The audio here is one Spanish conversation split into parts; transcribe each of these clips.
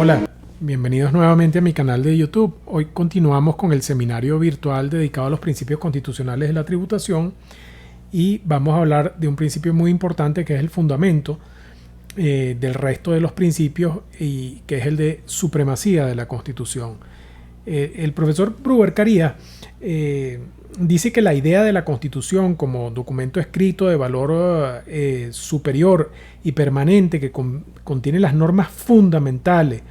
Hola, bienvenidos nuevamente a mi canal de YouTube. Hoy continuamos con el seminario virtual dedicado a los principios constitucionales de la tributación y vamos a hablar de un principio muy importante que es el fundamento del resto de los principios y que es el de supremacía de la Constitución. El profesor Bruber Carías dice que la idea de la Constitución como documento escrito de valor superior y permanente que contiene las normas fundamentales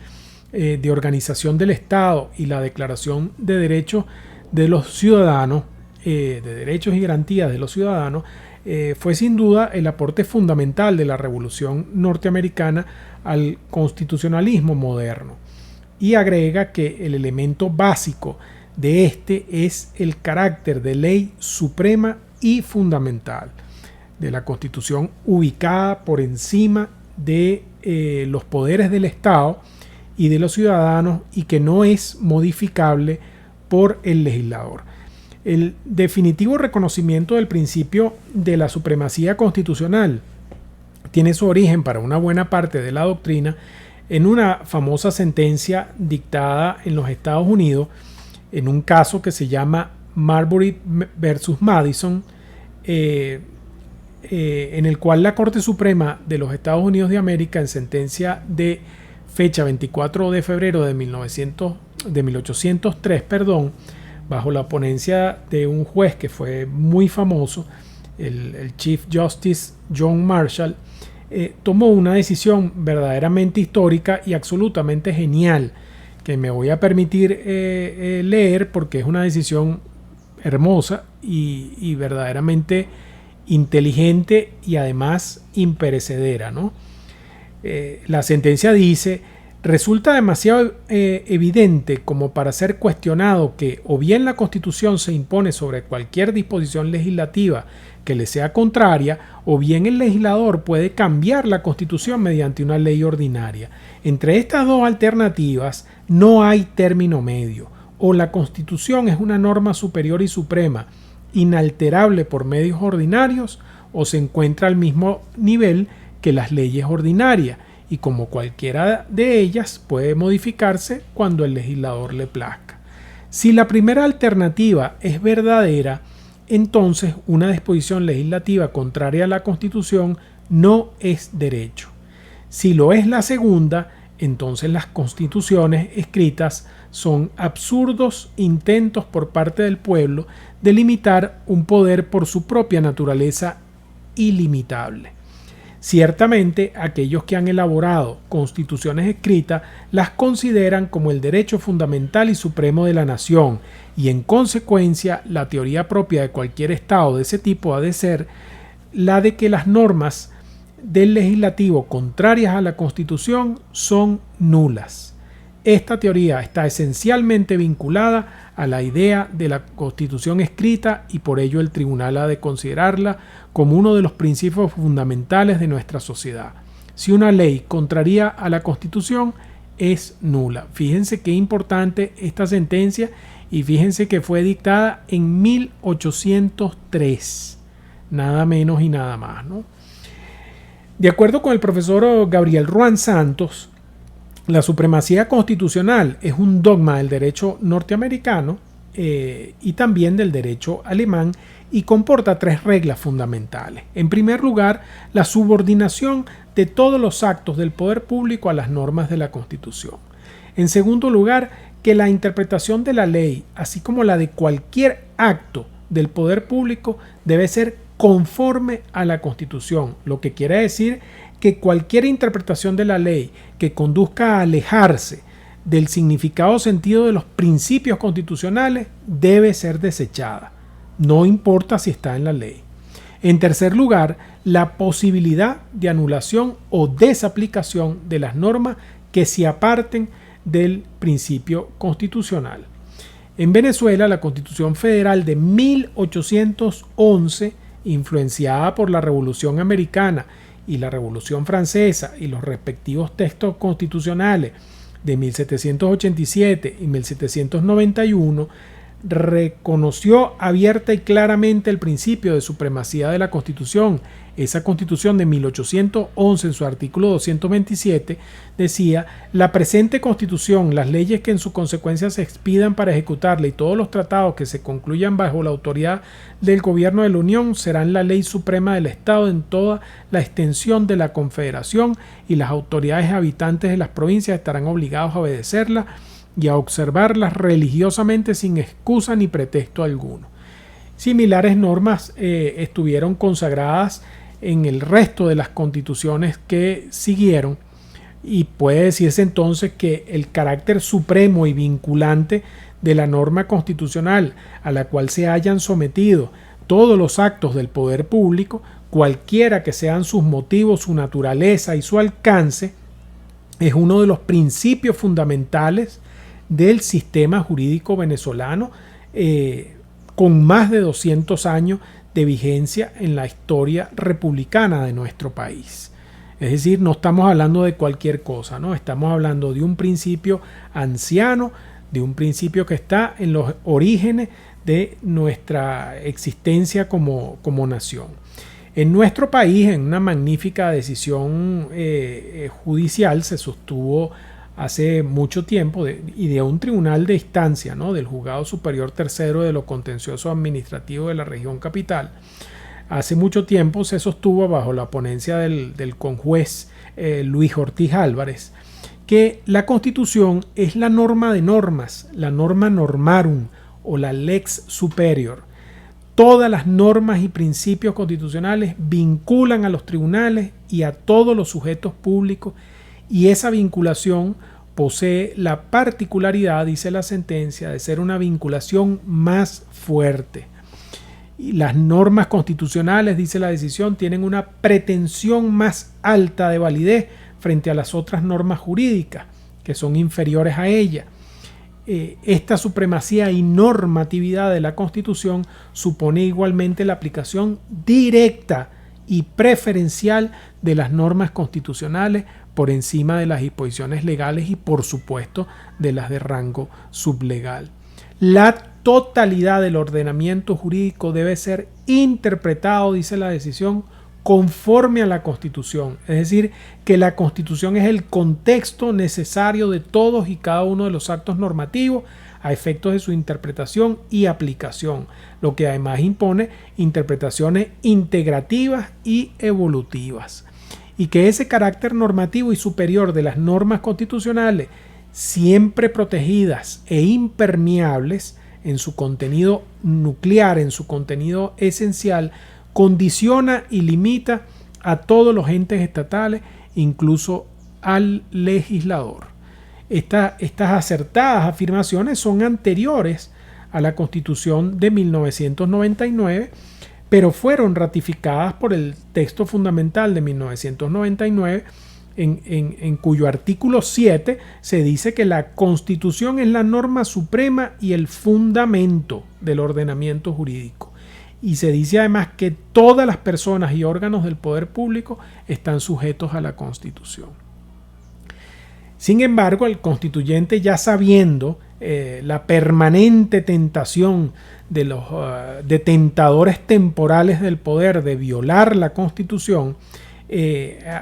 de organización del Estado y la Declaración de Derechos de los Ciudadanos, de derechos y garantías de los ciudadanos, fue sin duda el aporte fundamental de la Revolución norteamericana al constitucionalismo moderno. Y agrega que el elemento básico de este es el carácter de ley suprema y fundamental de la Constitución, ubicada por encima de los poderes del Estado y de los ciudadanos y que no es modificable por el legislador. El definitivo reconocimiento del principio de la supremacía constitucional tiene su origen para una buena parte de la doctrina en una famosa sentencia dictada en los Estados Unidos en un caso que se llama Marbury versus Madison, en el cual la Corte Suprema de los Estados Unidos de América, en sentencia de fecha 24 de febrero de 1803, bajo la ponencia de un juez que fue muy famoso, el Chief Justice John Marshall, tomó una decisión verdaderamente histórica y absolutamente genial, que me voy a permitir leer porque es una decisión hermosa y verdaderamente inteligente y además imperecedera, ¿no? La sentencia dice: resulta demasiado evidente como para ser cuestionado que o bien la Constitución se impone sobre cualquier disposición legislativa que le sea contraria, o bien el legislador puede cambiar la Constitución mediante una ley ordinaria. Entre estas dos alternativas no hay término medio. O la Constitución es una norma superior y suprema, inalterable por medios ordinarios, o se encuentra al mismo nivel que las leyes ordinarias, y como cualquiera de ellas puede modificarse cuando el legislador le plazca. Si la primera alternativa es verdadera, entonces una disposición legislativa contraria a la Constitución no es derecho. Si lo es la segunda, entonces las constituciones escritas son absurdos intentos por parte del pueblo de limitar un poder por su propia naturaleza ilimitable. Ciertamente, aquellos que han elaborado constituciones escritas las consideran como el derecho fundamental y supremo de la nación, y en consecuencia la teoría propia de cualquier estado de ese tipo ha de ser la de que las normas del legislativo contrarias a la Constitución son nulas. Esta teoría está esencialmente vinculada a la idea de la Constitución escrita y por ello el tribunal ha de considerarla como uno de los principios fundamentales de nuestra sociedad. Si una ley contraría a la Constitución, es nula. Fíjense qué importante esta sentencia y fíjense que fue dictada en 1803, nada menos y nada más, ¿no? De acuerdo con el profesor Gabriel Ruán Santos, la supremacía constitucional es un dogma del derecho norteamericano y también del derecho alemán y comporta tres reglas fundamentales. En primer lugar, la subordinación de todos los actos del poder público a las normas de la Constitución. En segundo lugar, que la interpretación de la ley, así como la de cualquier acto del poder público, debe ser conforme a la Constitución, lo que quiere decir que cualquier interpretación de la ley que conduzca a alejarse del significado o sentido de los principios constitucionales debe ser desechada, no importa si está en la ley. En tercer lugar, la posibilidad de anulación o desaplicación de las normas que se aparten del principio constitucional. En Venezuela, la Constitución Federal de 1811, influenciada por la Revolución Americana y la Revolución Francesa y los respectivos textos constitucionales de 1787 y 1791, reconoció abierta y claramente el principio de supremacía de la Constitución. Esa Constitución de 1811, en su artículo 227, decía: la presente Constitución, las leyes que en su consecuencia se expidan para ejecutarla y todos los tratados que se concluyan bajo la autoridad del Gobierno de la Unión serán la ley suprema del Estado en toda la extensión de la Confederación, y las autoridades habitantes de las provincias estarán obligados a obedecerla y a observarlas religiosamente sin excusa ni pretexto alguno. Similares normas estuvieron consagradas en el resto de las constituciones que siguieron, y puede decirse entonces que el carácter supremo y vinculante de la norma constitucional a la cual se hayan sometido todos los actos del poder público, cualquiera que sean sus motivos, su naturaleza y su alcance, es uno de los principios fundamentales del sistema jurídico venezolano, con más de 200 años de vigencia en la historia republicana de nuestro país. Es decir, no estamos hablando de cualquier cosa, ¿no? Estamos hablando de un principio anciano, de un principio que está en los orígenes de nuestra existencia como nación. En nuestro país, en una magnífica decisión judicial, se sostuvo hace mucho tiempo y de un tribunal de instancia, ¿no?, del Juzgado Superior Tercero de lo Contencioso Administrativo de la Región Capital. Hace mucho tiempo se sostuvo, bajo la ponencia del conjuez Luis Ortiz Álvarez, que la Constitución es la norma de normas, la norma normarum o la lex superior. Todas las normas y principios constitucionales vinculan a los tribunales y a todos los sujetos públicos, y esa vinculación posee la particularidad, dice la sentencia, de ser una vinculación más fuerte. Y las normas constitucionales, dice la decisión, tienen una pretensión más alta de validez frente a las otras normas jurídicas que son inferiores a ella. Esta supremacía y normatividad de la Constitución supone igualmente la aplicación directa y preferencial de las normas constitucionales por encima de las disposiciones legales y, por supuesto, de las de rango sublegal. La totalidad del ordenamiento jurídico debe ser interpretado, dice la decisión, conforme a la Constitución. Es decir, que la Constitución es el contexto necesario de todos y cada uno de los actos normativos a efectos de su interpretación y aplicación, lo que además impone interpretaciones integrativas y evolutivas. Y que ese carácter normativo y superior de las normas constitucionales, siempre protegidas e impermeables en su contenido nuclear, en su contenido esencial, condiciona y limita a todos los entes estatales, incluso al legislador. Estas acertadas afirmaciones son anteriores a la Constitución de 1999, pero fueron ratificadas por el texto fundamental de 1999, en cuyo artículo 7 se dice que la Constitución es la norma suprema y el fundamento del ordenamiento jurídico. Y se dice además que todas las personas y órganos del poder público están sujetos a la Constitución. Sin embargo, el constituyente, ya sabiendo la permanente tentación de los detentadores temporales del poder de violar la Constitución,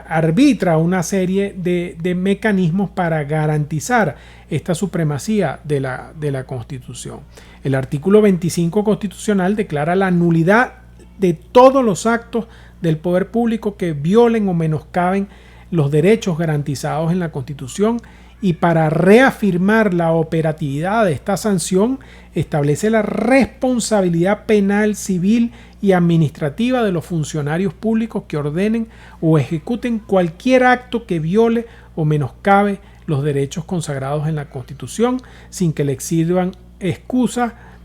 arbitra una serie de mecanismos para garantizar esta supremacía de la Constitución. El artículo 25 constitucional declara la nulidad de todos los actos del poder público que violen o menoscaben los derechos garantizados en la Constitución, y para reafirmar la operatividad de esta sanción establece la responsabilidad penal, civil y administrativa de los funcionarios públicos que ordenen o ejecuten cualquier acto que viole o menoscabe los derechos consagrados en la Constitución, sin que le sirvan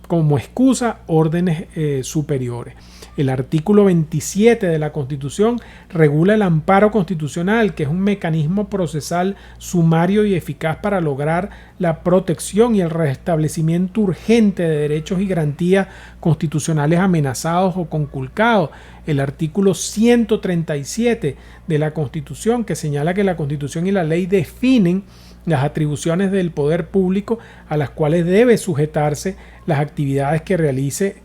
como excusa órdenes superiores. El artículo 27 de la Constitución regula el amparo constitucional, que es un mecanismo procesal sumario y eficaz para lograr la protección y el restablecimiento urgente de derechos y garantías constitucionales amenazados o conculcados. El artículo 137 de la Constitución, que señala que la Constitución y la ley definen las atribuciones del poder público a las cuales debe sujetarse las actividades que realice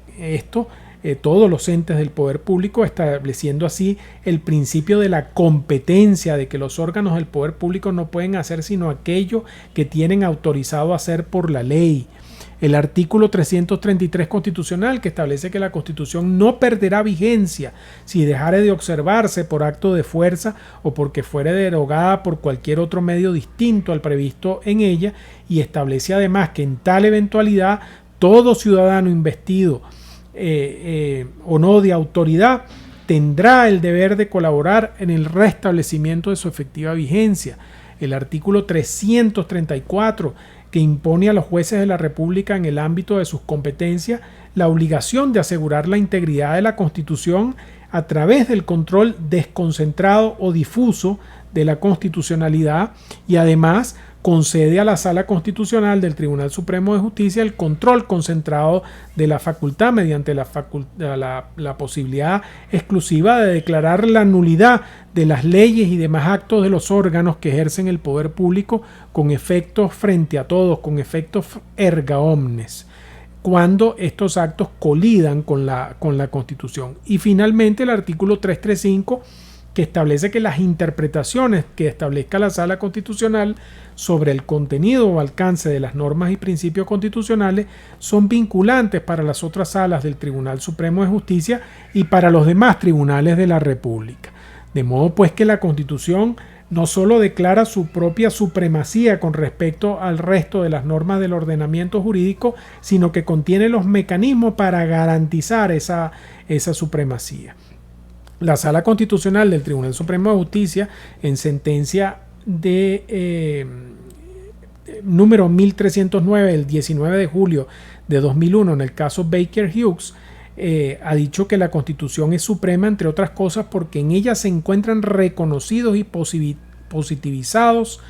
todos los entes del poder público, estableciendo así el principio de la competencia, de que los órganos del poder público no pueden hacer sino aquello que tienen autorizado a hacer por la ley. El artículo 333 constitucional, que establece que la Constitución no perderá vigencia si dejare de observarse por acto de fuerza o porque fuere derogada por cualquier otro medio distinto al previsto en ella, y establece además que en tal eventualidad todo ciudadano investido o no de autoridad tendrá el deber de colaborar en el restablecimiento de su efectiva vigencia. El artículo 334, que impone a los jueces de la República en el ámbito de sus competencias la obligación de asegurar la integridad de la Constitución a través del control desconcentrado o difuso de la constitucionalidad, y además concede a la Sala Constitucional del Tribunal Supremo de Justicia el control concentrado de la facultad mediante la posibilidad exclusiva de declarar la nulidad de las leyes y demás actos de los órganos que ejercen el poder público con efectos frente a todos, con efectos erga omnes, cuando estos actos colidan con la Constitución. Y finalmente el artículo 335, que establece que las interpretaciones que establezca la Sala Constitucional sobre el contenido o alcance de las normas y principios constitucionales son vinculantes para las otras salas del Tribunal Supremo de Justicia y para los demás tribunales de la República. De modo pues que la Constitución no solo declara su propia supremacía con respecto al resto de las normas del ordenamiento jurídico, sino que contiene los mecanismos para garantizar esa supremacía. La Sala Constitucional del Tribunal Supremo de Justicia, en sentencia de número 1309 del 19 de julio de 2001 en el caso Baker Hughes, ha dicho que la Constitución es suprema, entre otras cosas, porque en ella se encuentran reconocidos y positivizados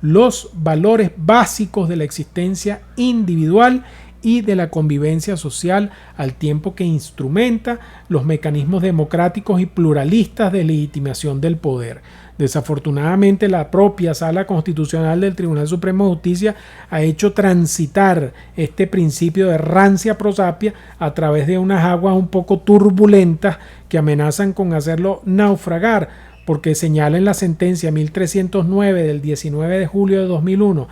los valores básicos de la existencia individual y de la convivencia social, al tiempo que instrumenta los mecanismos democráticos y pluralistas de legitimación del poder. Desafortunadamente, la propia Sala Constitucional del Tribunal Supremo de Justicia ha hecho transitar este principio de rancia prosapia a través de unas aguas un poco turbulentas que amenazan con hacerlo naufragar, porque señala en la sentencia 1309 del 19 de julio de 2001,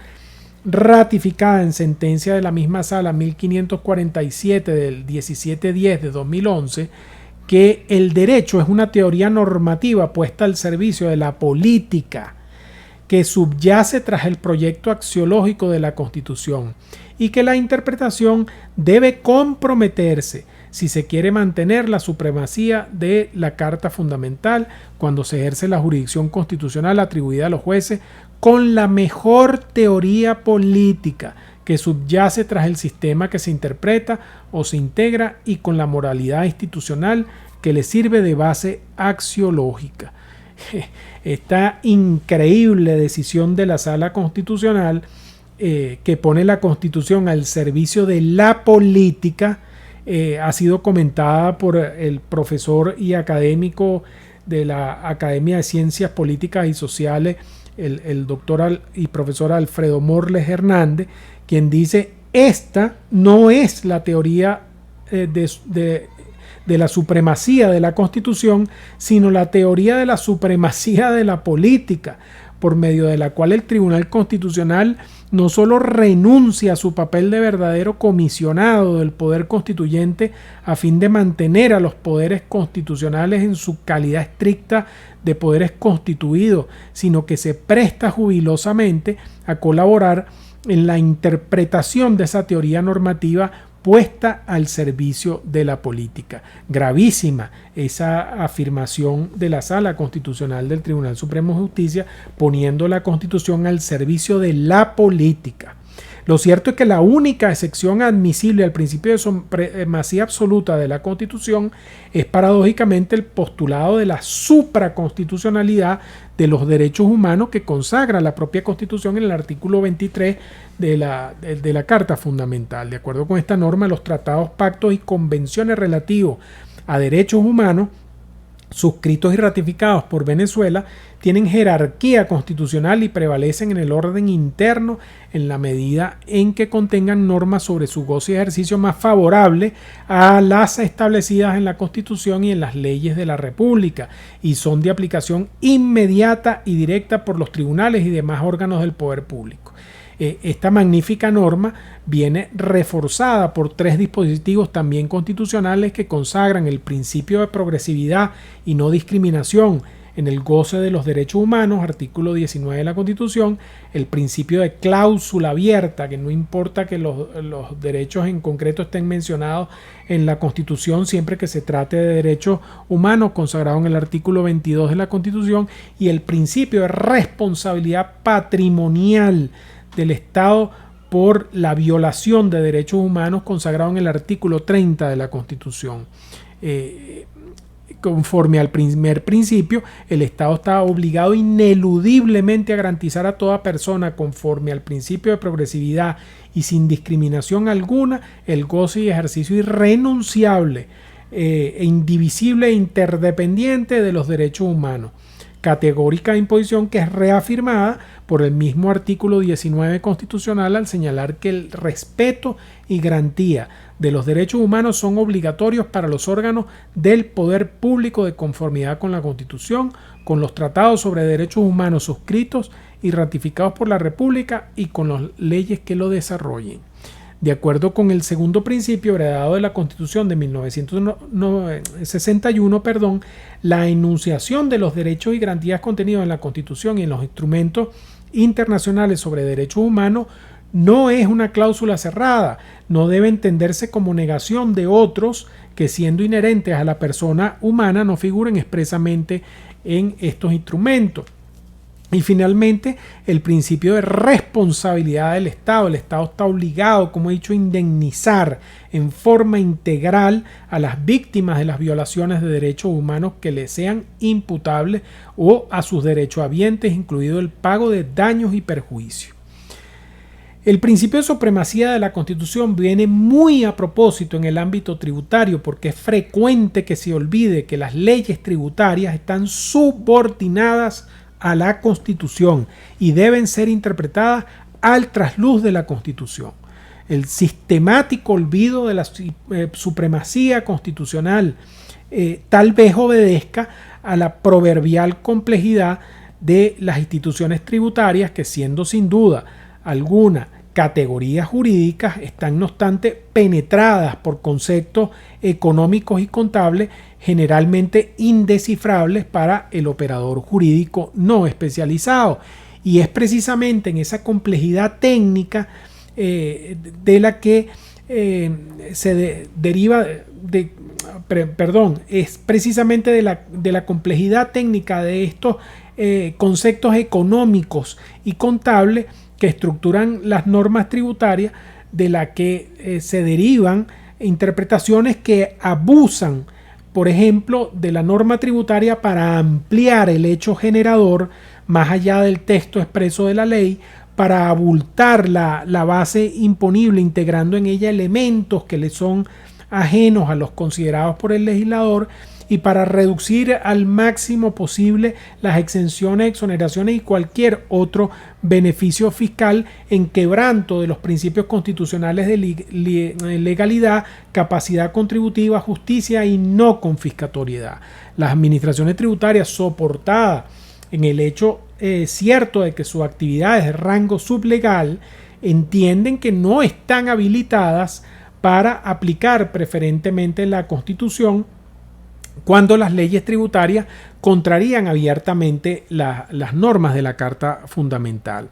ratificada en sentencia de la misma sala 1547 del 1710 de 2011, que el derecho es una teoría normativa puesta al servicio de la política que subyace tras el proyecto axiológico de la Constitución, y que la interpretación debe comprometerse si se quiere mantener la supremacía de la Carta Fundamental cuando se ejerce la jurisdicción constitucional atribuida a los jueces, con la mejor teoría política que subyace tras el sistema que se interpreta o se integra, y con la moralidad institucional que le sirve de base axiológica. Esta increíble decisión de la Sala Constitucional, que pone la Constitución al servicio de la política, ha sido comentada por el profesor y académico de la Academia de Ciencias Políticas y Sociales, el doctor y profesor Alfredo Morles Hernández, quien dice: esta no es la teoría de la supremacía de la Constitución, sino la teoría de la supremacía de la política, por medio de la cual el Tribunal Constitucional no solo renuncia a su papel de verdadero comisionado del poder constituyente a fin de mantener a los poderes constitucionales en su calidad estricta de poderes constituidos, sino que se presta jubilosamente a colaborar en la interpretación de esa teoría normativa puesta al servicio de la política. Gravísima esa afirmación de la Sala Constitucional del Tribunal Supremo de Justicia, poniendo la Constitución al servicio de la política. Lo cierto es que la única excepción admisible al principio de supremacía absoluta de la Constitución es paradójicamente el postulado de la supraconstitucionalidad de los derechos humanos que consagra la propia Constitución en el artículo 23 de la Carta Fundamental. De acuerdo con esta norma, los tratados, pactos y convenciones relativos a derechos humanos suscritos y ratificados por Venezuela tienen jerarquía constitucional y prevalecen en el orden interno en la medida en que contengan normas sobre su goce y ejercicio más favorable a las establecidas en la Constitución y en las leyes de la República, y son de aplicación inmediata y directa por los tribunales y demás órganos del poder público. Esta magnífica norma viene reforzada por 3 dispositivos también constitucionales que consagran el principio de progresividad y no discriminación en el goce de los derechos humanos, artículo 19 de la Constitución, el principio de cláusula abierta, que no importa que los derechos en concreto estén mencionados en la Constitución siempre que se trate de derechos humanos, consagrado en el artículo 22 de la Constitución, y el principio de responsabilidad patrimonial del Estado por la violación de derechos humanos, consagrado en el artículo 30 de la Constitución. Conforme al primer principio, el Estado está obligado ineludiblemente a garantizar a toda persona, conforme al principio de progresividad y sin discriminación alguna, el goce y ejercicio irrenunciable e indivisible e interdependiente de los derechos humanos. Categórica imposición que es reafirmada por el mismo artículo 19 constitucional al señalar que el respeto y garantía de los derechos humanos son obligatorios para los órganos del poder público de conformidad con la Constitución, con los tratados sobre derechos humanos suscritos y ratificados por la República y con las leyes que lo desarrollen. De acuerdo con el segundo principio heredado de la Constitución de 1961, la enunciación de los derechos y garantías contenidos en la Constitución y en los instrumentos internacionales sobre derechos humanos no es una cláusula cerrada, no debe entenderse como negación de otros que, siendo inherentes a la persona humana, no figuren expresamente en estos instrumentos. Y finalmente, el principio de responsabilidad del Estado. El Estado está obligado, como he dicho, a indemnizar en forma integral a las víctimas de las violaciones de derechos humanos que le sean imputables o a sus derechohabientes, incluido el pago de daños y perjuicios. El principio de supremacía de la Constitución viene muy a propósito en el ámbito tributario, porque es frecuente que se olvide que las leyes tributarias están subordinadas a la Constitución y deben ser interpretadas al trasluz de la Constitución. El sistemático olvido de la supremacía constitucional tal vez obedezca a la proverbial complejidad de las instituciones tributarias que, siendo sin duda alguna categorías jurídicas, están no obstante penetradas por conceptos económicos y contables generalmente indescifrables para el operador jurídico no especializado. Y es precisamente en esa complejidad técnica de la que es precisamente de la complejidad técnica de estos conceptos económicos y contables que estructuran las normas tributarias, de la que se derivan interpretaciones que abusan, por ejemplo, de la norma tributaria para ampliar el hecho generador más allá del texto expreso de la ley, para abultar la base imponible, integrando en ella elementos que le son ajenos a los considerados por el legislador, y para reducir al máximo posible las exenciones, exoneraciones y cualquier otro beneficio fiscal en quebranto de los principios constitucionales de legalidad, capacidad contributiva, justicia y no confiscatoriedad. Las administraciones tributarias, soportadas en el hecho cierto de que sus actividades de rango sublegal, entienden que no están habilitadas para aplicar preferentemente la Constitución cuando las leyes tributarias contrarían abiertamente las normas de la Carta Fundamental.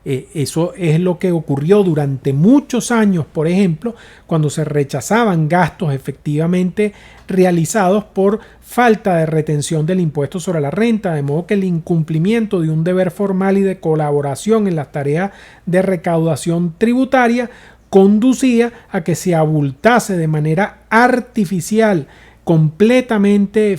Eso es lo que ocurrió durante muchos años, por ejemplo, cuando se rechazaban gastos efectivamente realizados por falta de retención del impuesto sobre la renta, de modo que el incumplimiento de un deber formal y de colaboración en las tareas de recaudación tributaria conducía a que se abultase de manera artificial, completamente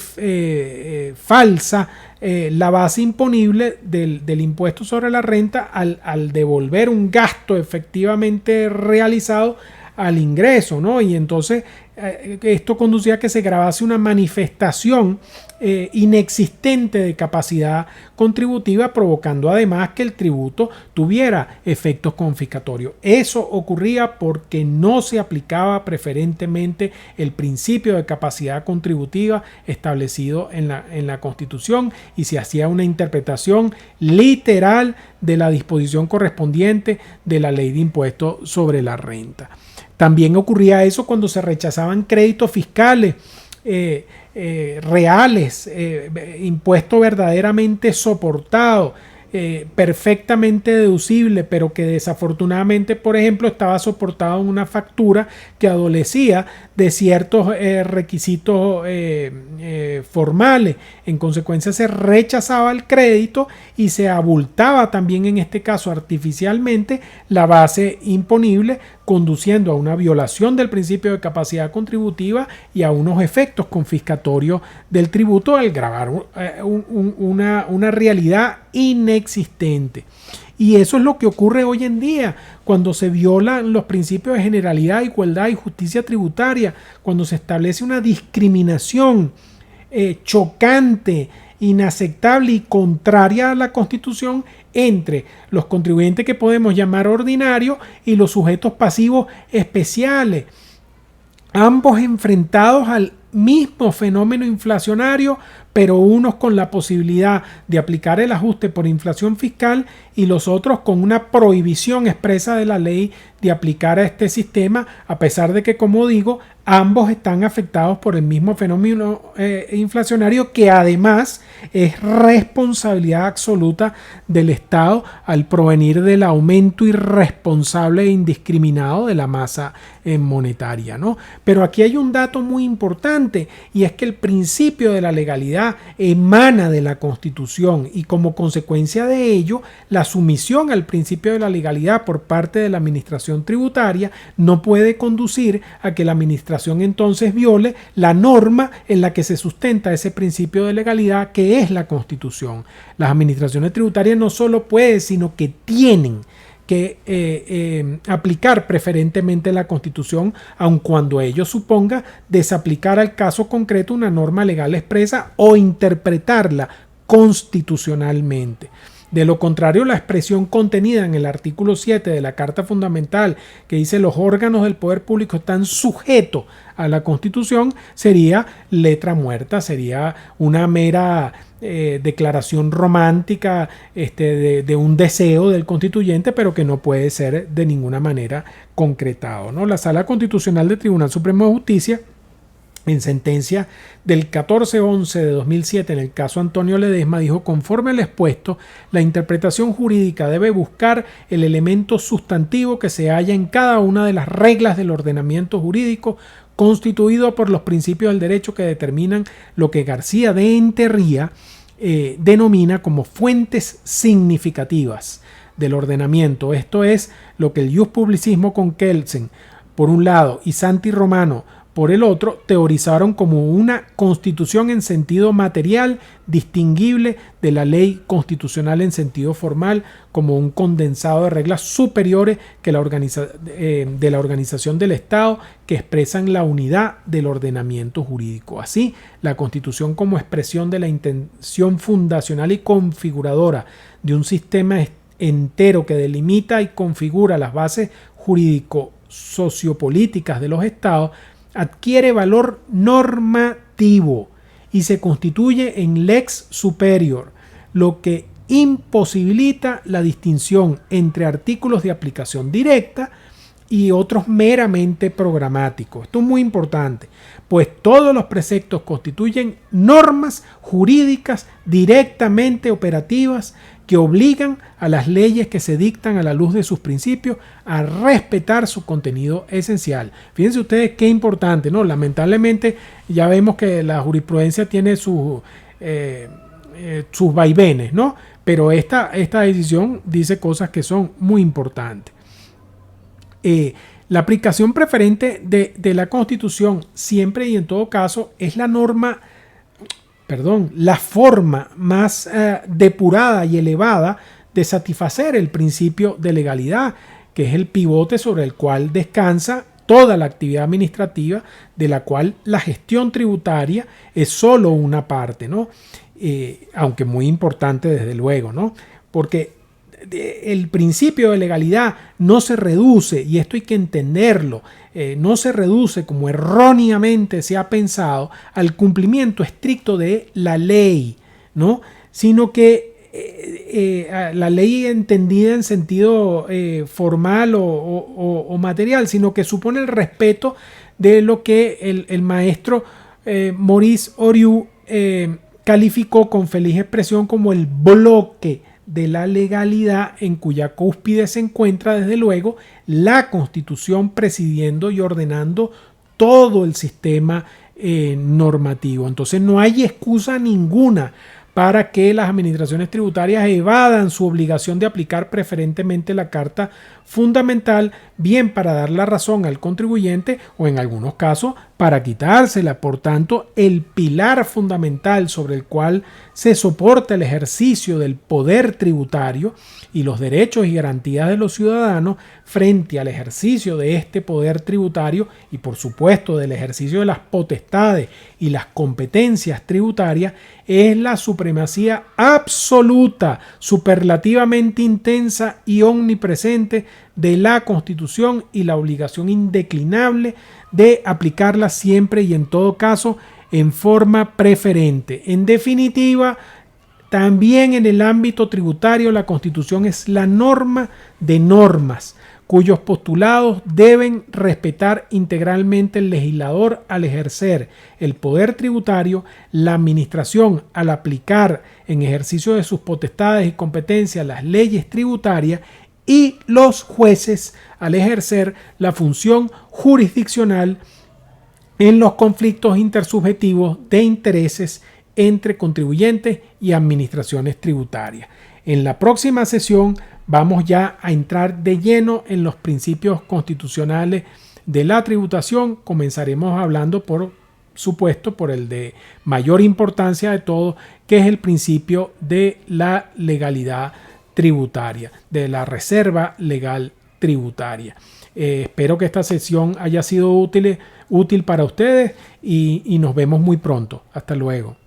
falsa, la base imponible del impuesto sobre la renta al devolver un gasto efectivamente realizado al ingreso, ¿no? Y entonces esto conducía a que se grabase una manifestación inexistente de capacidad contributiva, provocando además que el tributo tuviera efectos confiscatorios. Eso ocurría porque no se aplicaba preferentemente el principio de capacidad contributiva establecido en la Constitución y se hacía una interpretación literal de la disposición correspondiente de la Ley de Impuestos sobre la Renta. También ocurría eso cuando se rechazaban créditos fiscales reales, impuesto verdaderamente soportado, perfectamente deducible, pero que desafortunadamente, por ejemplo, estaba soportado en una factura que adolecía de ciertos requisitos formales. En consecuencia, se rechazaba el crédito y se abultaba también, en este caso artificialmente, la base imponible, conduciendo a una violación del principio de capacidad contributiva y a unos efectos confiscatorios del tributo al gravar una realidad inexistente. Y eso es lo que ocurre hoy en día, cuando se violan los principios de generalidad, igualdad y justicia tributaria, cuando se establece una discriminación chocante, inaceptable y contraria a la Constitución entre los contribuyentes que podemos llamar ordinarios y los sujetos pasivos especiales, ambos enfrentados al mismo fenómeno inflacionario, pero unos con la posibilidad de aplicar el ajuste por inflación fiscal y los otros con una prohibición expresa de la ley de aplicar a este sistema, a pesar de que, como digo, ambos están afectados por el mismo fenómeno inflacionario, que además es responsabilidad absoluta del Estado al provenir del aumento irresponsable e indiscriminado de la masa monetaria, ¿no? Pero aquí hay un dato muy importante, y es que el principio de la legalidad emana de la Constitución, y como consecuencia de ello, la sumisión al principio de la legalidad por parte de la administración tributaria no puede conducir a que la administración entonces viole la norma en la que se sustenta ese principio de legalidad, que es la Constitución. Las administraciones tributarias no solo pueden, sino que tienen que aplicar preferentemente la Constitución, aun cuando ello suponga desaplicar al caso concreto una norma legal expresa o interpretarla constitucionalmente. De lo contrario, la expresión contenida en el artículo 7 de la Carta Fundamental, que dice los órganos del poder público están sujetos a la Constitución, sería letra muerta, sería una mera declaración romántica de un deseo del constituyente, pero que no puede ser de ninguna manera concretado, ¿no? La Sala Constitucional del Tribunal Supremo de Justicia, en sentencia del 14-11 de 2007 en el caso Antonio Ledesma, dijo: conforme al expuesto, la interpretación jurídica debe buscar el elemento sustantivo que se halla en cada una de las reglas del ordenamiento jurídico constituido por los principios del derecho que determinan lo que García de Enterría denomina como fuentes significativas del ordenamiento. Esto es lo que el Iuspublicismo con Kelsen, por un lado, y Santi Romano, por el otro, teorizaron como una constitución en sentido material distinguible de la ley constitucional en sentido formal, como un condensado de reglas superiores que de la organización del Estado, que expresan la unidad del ordenamiento jurídico. Así, la Constitución, como expresión de la intención fundacional y configuradora de un sistema entero que delimita y configura las bases jurídico-sociopolíticas de los Estados, adquiere valor normativo y se constituye en lex superior, lo que imposibilita la distinción entre artículos de aplicación directa, y otros meramente programáticos. Esto es muy importante, pues todos los preceptos constituyen normas jurídicas directamente operativas que obligan a las leyes que se dictan a la luz de sus principios a respetar su contenido esencial. Fíjense ustedes qué importante, ¿no? Lamentablemente ya vemos que la jurisprudencia tiene sus vaivenes, ¿no? Pero esta decisión dice cosas que son muy importantes. La aplicación preferente de la Constitución siempre y en todo caso es la forma más depurada y elevada de satisfacer el principio de legalidad, que es el pivote sobre el cual descansa toda la actividad administrativa, de la cual la gestión tributaria es solo una parte, ¿no? Aunque muy importante desde luego, ¿no? Porque el principio de legalidad no se reduce, y esto hay que entenderlo, no se reduce como erróneamente se ha pensado al cumplimiento estricto de la ley, ¿no? Sino que la ley entendida en sentido formal o material, sino que supone el respeto de lo que el maestro Maurice Horiou calificó con feliz expresión como el bloque de la legalidad, en cuya cúspide se encuentra desde luego la Constitución presidiendo y ordenando todo el sistema normativo. Entonces no hay excusa ninguna para que las administraciones tributarias evadan su obligación de aplicar preferentemente la Carta Fundamental, bien para dar la razón al contribuyente o en algunos casos para quitársela. Por tanto, el pilar fundamental sobre el cual se soporta el ejercicio del poder tributario y los derechos y garantías de los ciudadanos frente al ejercicio de este poder tributario y por supuesto del ejercicio de las potestades y las competencias tributarias es la supremacía absoluta, superlativamente intensa y omnipresente de la Constitución y la obligación indeclinable de aplicarla siempre y en todo caso en forma preferente. En definitiva, también en el ámbito tributario la Constitución es la norma de normas cuyos postulados deben respetar integralmente el legislador al ejercer el poder tributario, la administración al aplicar en ejercicio de sus potestades y competencias las leyes tributarias y los jueces al ejercer la función jurisdiccional en los conflictos intersubjetivos de intereses entre contribuyentes y administraciones tributarias. En la próxima sesión vamos ya a entrar de lleno en los principios constitucionales de la tributación. Comenzaremos hablando, por supuesto, por el de mayor importancia de todo, que es el principio de la legalidad tributaria, de la reserva legal tributaria. Espero que esta sesión haya sido útil para ustedes y nos vemos muy pronto. Hasta luego.